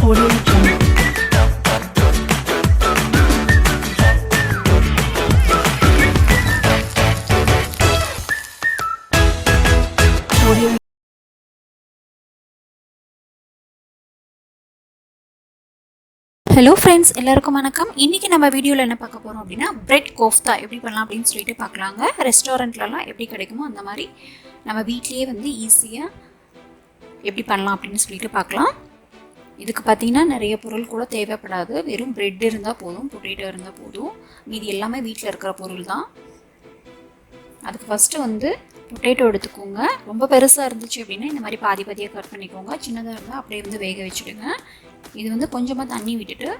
Audio Jungle. Audio. Hello friends, எல்லாருக்கும் வணக்கம். இன்றைக்கி நம்ம வீடியோவில் என்ன பார்க்க போகிறோம் அப்படின்னா, பிரெட் கோஃப்தா எப்படி பண்ணலாம் அப்படின்னு சொல்லிட்டு பார்க்கலாங்க. ரெஸ்டாரண்ட்லலாம் எப்படி கிடைக்குமோ அந்த மாதிரி நம்ம வீட்லேயே வந்து ஈஸியாக எப்படி பண்ணலாம் அப்படின்னு சொல்லிட்டு பார்க்கலாம். இதுக்கு பார்த்திங்கன்னா நிறைய பொருள் கூட தேவைப்படாது. வெறும் பிரெட் இருந்தால் போதும், பொட்டேட்டோ இருந்தால் போதும். மீதி எல்லாமே வீட்டில் இருக்கிற பொருள் தான். அதுக்கு ஃபஸ்ட்டு வந்து பொட்டேட்டோ எடுத்துக்கோங்க. ரொம்ப பெருசாக இருந்துச்சு அப்படின்னா இந்த மாதிரி பாதி பாதியாக கட் பண்ணிக்கோங்க. சின்னதாக இருந்தால் அப்படியே வந்து வேக வச்சுடுங்க. இது வந்து கொஞ்சமாக தண்ணி விட்டுட்டு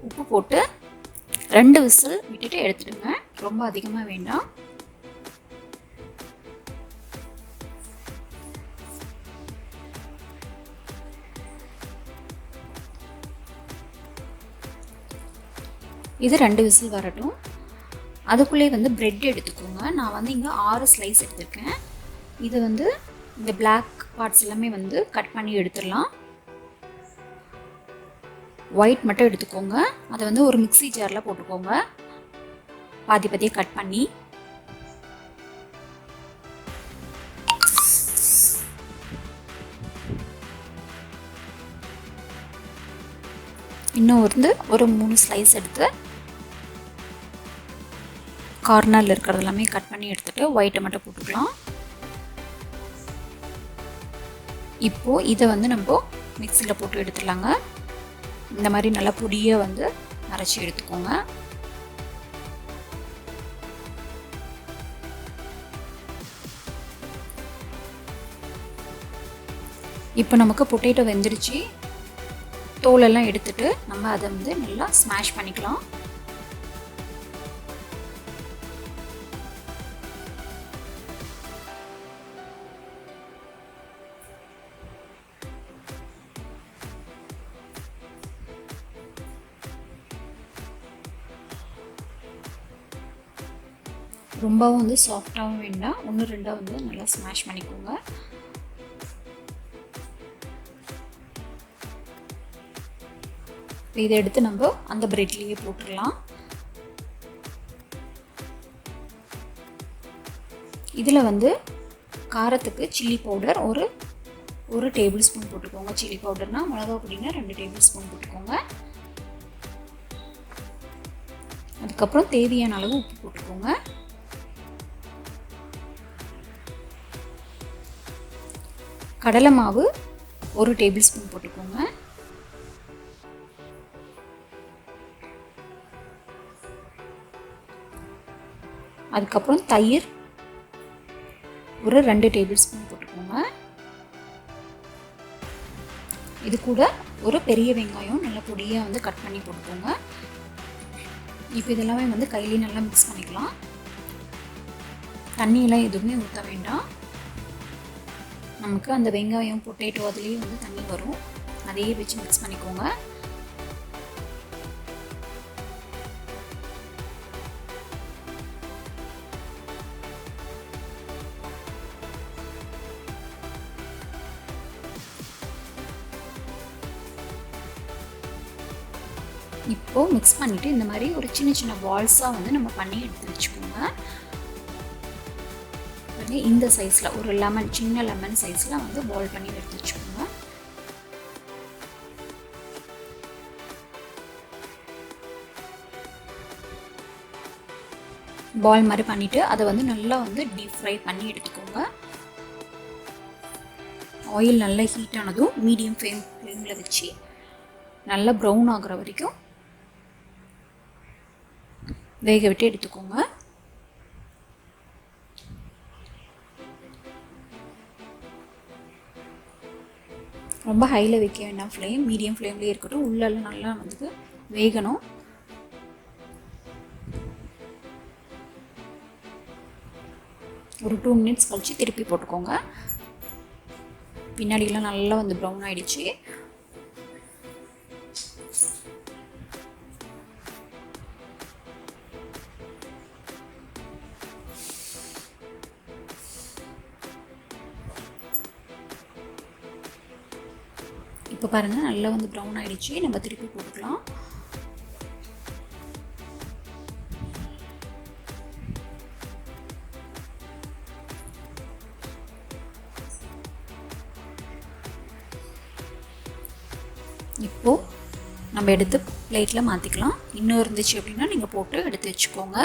உப்பு போட்டு 2 விசில் விட்டுட்டு எடுத்துடுங்க. ரொம்ப அதிகமாக வேண்டாம். இது 2 விசில் வரட்டும். அதுக்குள்ளே வந்து பிரெட் எடுத்துக்கோங்க. நான் வந்து இங்கே 6 ஸ்லைஸ் எடுத்திருக்கேன். இது வந்து இந்த பிளாக் பார்ட்ஸ் எல்லாமே வந்து கட் பண்ணி எடுத்துடலாம். ஒயிட் மட்டும் எடுத்துக்கோங்க. அதை வந்து ஒரு மிக்ஸி ஜாரில் போட்டுக்கோங்க, பாதி பாதியாக கட் பண்ணி. இன்னும் வந்து ஒரு 3 ஸ்லைஸ் எடுத்து கார்னரில் இருக்கிறது எல்லாமே கட் பண்ணி எடுத்துகிட்டு ஒயிட்டை மட்டும் போட்டுக்கலாம். இப்போது இதை வந்து நம்ம மிக்ஸியில் போட்டு எடுத்துடலாங்க. இந்த மாதிரி நல்லா பொடியாக வந்து அரைச்சி எடுத்துக்கோங்க. இப்போ நமக்கு பொட்டேட்டோ வெந்துடுச்சு. தோலெல்லாம் எடுத்துட்டு நம்ம அதை வந்து நல்லா ஸ்மாஷ் பண்ணிக்கலாம். ரொம்பவும் வந்து சாஃப்டாகவும் வேண்டாம், 1-2 வந்து நல்லா ஸ்மாஷ் பண்ணிக்கோங்க. இதை எடுத்து நம்ம அந்த பிரெட்லேயே போட்டுடலாம். இதில் வந்து காரத்துக்கு சில்லி பவுடர் ஒரு டேபிள் ஸ்பூன் போட்டுக்கோங்க. சில்லி பவுடர்னால் மிளகா பொடினா 2 டேபிள் ஸ்பூன் போட்டுக்கோங்க. அதுக்கப்புறம் தேவையான அளவு உப்பு போட்டுக்கோங்க. கடலை மாவு 1 டேபிள் ஸ்பூன் போட்டுக்கோங்க. அதுக்கப்புறம் தயிர் ஒரு 2 டேபிள் ஸ்பூன் போட்டுக்கோங்க. இது கூட ஒரு பெரிய வெங்காயம் நல்லா பொடியாக வந்து கட் பண்ணி போட்டுக்கோங்க. இப்போ இதெல்லாமே வந்து கையிலேயே நல்லா மிக்ஸ் பண்ணிக்கலாம். தண்ணியெல்லாம் எதுவுமே ஊற்ற வேண்டாம். நமக்கு அந்த வெங்காயம் பொட்டேட்டோ அதுலேயே வந்து தண்ணி வரும், அதையே வச்சு மிக்ஸ் பண்ணிக்கோங்க. இப்போது மிக்ஸ் பண்ணிவிட்டு இந்த மாதிரி ஒரு சின்ன சின்ன பால்ஸாக வந்து நம்ம பண்ணி எடுத்து வச்சுக்கோங்க. இந்த சைஸில் ஒரு சின்ன லெமன் சைஸில் வந்து பால் பண்ணி எடுத்து வச்சுக்கோங்க. பால் மாதிரி பண்ணிவிட்டு அதை வந்து நல்லா வந்து டீப் ஃப்ரை பண்ணி எடுத்துக்கோங்க. ஆயில் நல்லா ஹீட் ஆனதும் மீடியம் ஃப்ளேமில் வச்சு நல்லா ப்ரௌன் ஆகிற வரைக்கும் வேக விட்டு எடுத்துக்கோங்க. ரொம்ப ஹையில் வைக்க வேண்டாம், மீடியம் ஃப்ளேம்லேயே இருக்கட்டும். உள்ளெல்லாம் நல்லா வந்து வேகணும். ஒரு 2 மினிட்ஸ் கழிச்சு திருப்பி போட்டுக்கோங்க. பின்னாடியெல்லாம் நல்லா வந்து ப்ரௌன் ஆகிடுச்சு. இப்போ பாருங்கள் நல்லா வந்து ப்ரௌன் ஆகிடுச்சு. நம்ம திருப்பி போட்டுக்கலாம். இப்போது நம்ம எடுத்து பிளேட்டில் மாற்றிக்கலாம். இன்னும் இருந்துச்சு அப்படின்னா நீங்கள் போட்டு எடுத்து வச்சுக்கோங்க.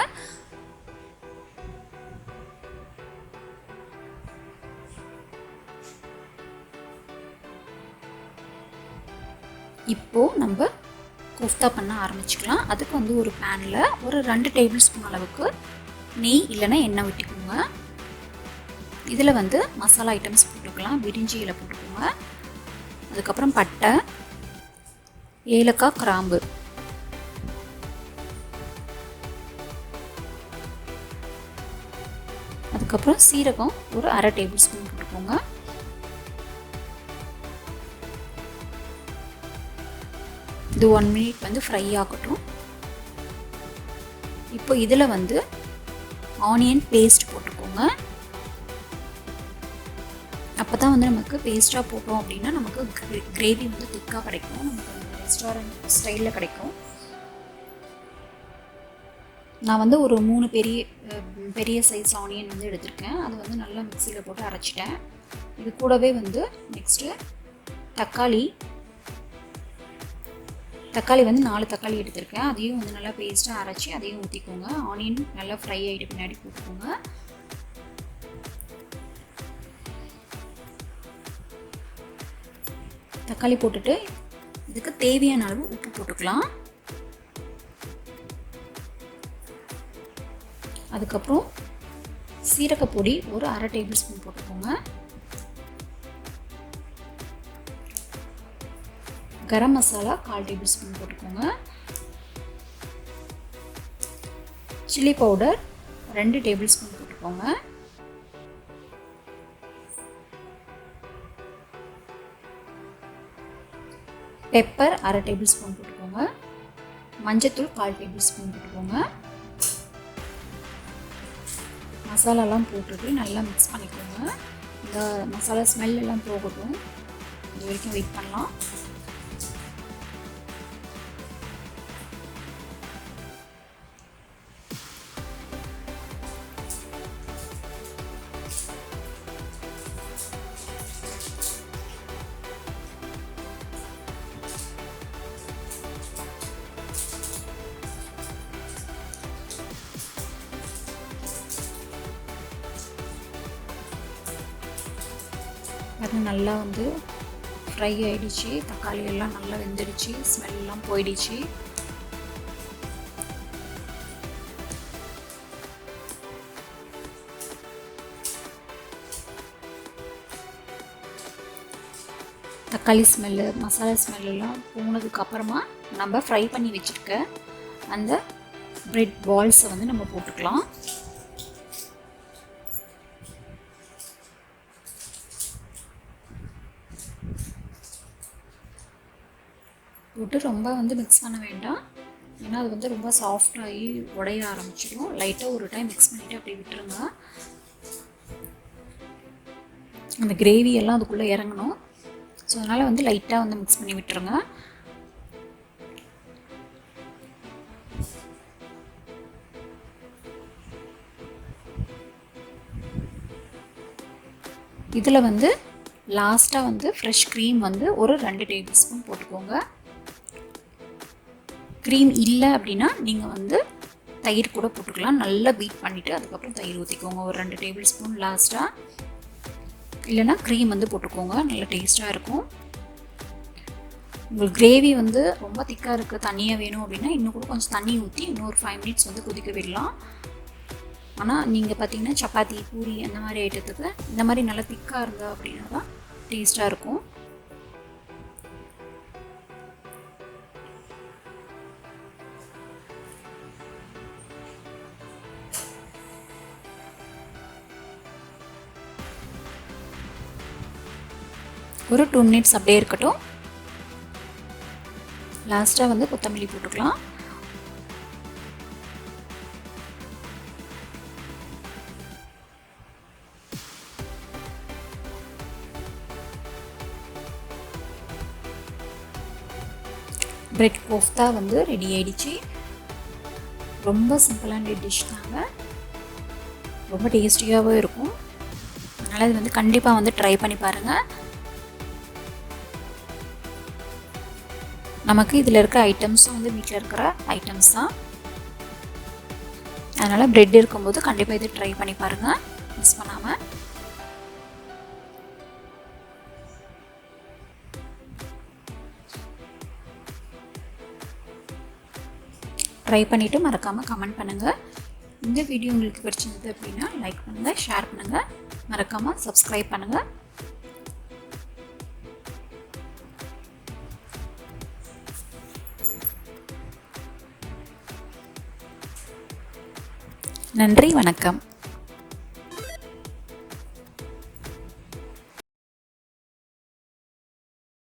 இப்போது நம்ம கோஃப்தா பண்ண ஆரம்பிச்சுக்கலாம். அதுக்கு வந்து ஒரு பேனில் ஒரு 2 டேபிள் ஸ்பூன் அளவுக்கு நெய் இல்லைன்னா எண்ணெய் விட்டுக்கோங்க. இதில் வந்து மசாலா ஐட்டம்ஸ் போட்டுக்கலாம். பிரிஞ்சி இலை போட்டுக்கோங்க. அதுக்கப்புறம் பட்டை, ஏலக்காய், கிராம்பு, அதுக்கப்புறம் சீரகம் ஒரு 1/2 டேபிள் ஸ்பூன் போட்டுக்கோங்க. இது 1 மினிட் வந்து ஃப்ரை ஆகட்டும். இப்போ இதில் வந்து ஆனியன் பேஸ்ட் போட்டுக்கோங்க. அப்போ தான் வந்து நமக்கு பேஸ்ட்டாக போட்டோம் அப்படின்னா நமக்கு கிரேவி வந்து திக்காக கிடைக்கும். நமக்கு ரெஸ்டாரண்ட் ஸ்டைலில் கிடைக்கும். நான் வந்து ஒரு 3 பெரிய சைஸ் ஆனியன் வந்து எடுத்திருக்கேன். அது வந்து நல்லா மிக்சியில் போட்டு அரைச்சிட்டேன். இது கூடவே வந்து நெக்ஸ்ட்டு தக்காளி வந்து 4 தக்காளி எடுத்திருக்கேன். அதையும் வந்து நல்லா பேஸ்ட்டாக அரைச்சி அதையும் ஊற்றிக்கோங்க. ஆனியன் நல்லா ஃப்ரை ஆகிட்டு பின்னாடி போட்டுக்கோங்க. தக்காளி போட்டுட்டு இதுக்கு தேவையான அளவு உப்பு போட்டுக்கலாம். அதுக்கப்புறம் சீரகப்பொடி ஒரு 1/2 டேபிள் ஸ்பூன் போட்டுக்கோங்க. கரம் மசாலா 1/4 டேபிள் ஸ்பூன் போட்டுக்கோங்க. சில்லி பவுடர் 2 டேபிள் ஸ்பூன் போட்டுக்கோங்க. பெப்பர் 1/2 டேபிள் ஸ்பூன் போட்டுக்கோங்க. மஞ்சத்தூள் 1/4 டேபிள் ஸ்பூன் போட்டுக்கோங்க. மசாலாலாம் போட்டுட்டு நல்லா மிக்ஸ் பண்ணிக்கோங்க. இந்த மசாலா ஸ்மெல் எல்லாம் போகட்டும். இது வரைக்கும் வெயிட் பண்ணலாம். அது நல்லா வந்து ஃப்ரை ஆகிடுச்சு. தக்காளி எல்லாம் நல்லா வெந்துடுச்சு. ஸ்மெல்லாம் போயிடுச்சு. தக்காளி ஸ்மெல்லு, மசாலா ஸ்மெல்லாம் போனதுக்கப்புறமா நம்ம ஃப்ரை பண்ணி வச்சுருக்க அந்த பிரெட் பால்ஸை வந்து நம்ம போட்டுக்கலாம். போட்டு ரொம்ப வந்து மிக்ஸ் பண்ண வேண்டாம். ஏன்னா அது வந்து ரொம்ப சாஃப்டாகி உடைய ஆரம்பிச்சிடும். லைட்டாக ஒரு டைம் மிக்ஸ் பண்ணிவிட்டு அப்படியே விட்டுருங்க. அந்த கிரேவி எல்லாம் அதுக்குள்ளே இறங்கணும். ஸோ அதனால் வந்து லைட்டாக வந்து மிக்ஸ் பண்ணி விட்டுருங்க. இதில் வந்து லாஸ்ட்டாக வந்து ஃப்ரெஷ் க்ரீம் வந்து ஒரு 2 டேபிள் ஸ்பூன் போட்டுக்கோங்க. க்ரீம் இல்லை அப்படின்னா நீங்கள் வந்து தயிர் கூட போட்டுக்கலாம். நல்லா பீட் பண்ணிவிட்டு அதுக்கப்புறம் தயிர் ஊற்றிக்கோங்க ஒரு 2 டேபிள் ஸ்பூன் லாஸ்ட்டாக. இல்லைனா க்ரீம் வந்து போட்டுக்கோங்க. நல்லா டேஸ்ட்டாக இருக்கும். உங்களுக்கு கிரேவி வந்து ரொம்ப திக்காக இருக்குது, தண்ணியாக வேணும் அப்படின்னா இன்னும் கூட கொஞ்சம் தண்ணி ஊற்றி இன்னும் ஒரு 5 மினிட்ஸ் வந்து கொதிக்க விடலாம். ஆனால் நீங்கள் பார்த்தீங்கன்னா சப்பாத்தி, பூரி அந்த மாதிரி ஐட்டத்துக்கு இந்த மாதிரி நல்லா திக்காக இருந்தால் அப்படின்னா தான் டேஸ்ட்டாக இருக்கும். ஒரு 2 மினிட்ஸ் அப்படியே இருக்கட்டும். லாஸ்ட்டாக வந்து கொத்தமல்லி போட்டுக்கலாம். பிரெட் கோஃப்தா வந்து ரெடி ஆயிடுச்சு. ரொம்ப சிம்பிளான டிஷ் தாங்க, ரொம்ப டேஸ்டியாகவும் இருக்கும். அதனால் இது வந்து கண்டிப்பாக வந்து ட்ரை பண்ணி பாருங்கள். நமக்கு இதில் இருக்கிற ஐட்டம்ஸும் வந்து வீட்டில் இருக்கிற ஐட்டம்ஸ் தான். அதனால் ப்ரெட் இருக்கும்போது கண்டிப்பாக இது ட்ரை பண்ணி பாருங்கள், மிஸ் பண்ணாமல். ட்ரை பண்ணிவிட்டு மறக்காமல் கமெண்ட் பண்ணுங்கள். இந்த வீடியோ உங்களுக்கு பிடிச்சிருந்தது அப்படின்னா லைக் பண்ணுங்கள், ஷேர் பண்ணுங்கள், மறக்காமல் சப்ஸ்கிரைப் பண்ணுங்கள். நன்றி, வணக்கம்.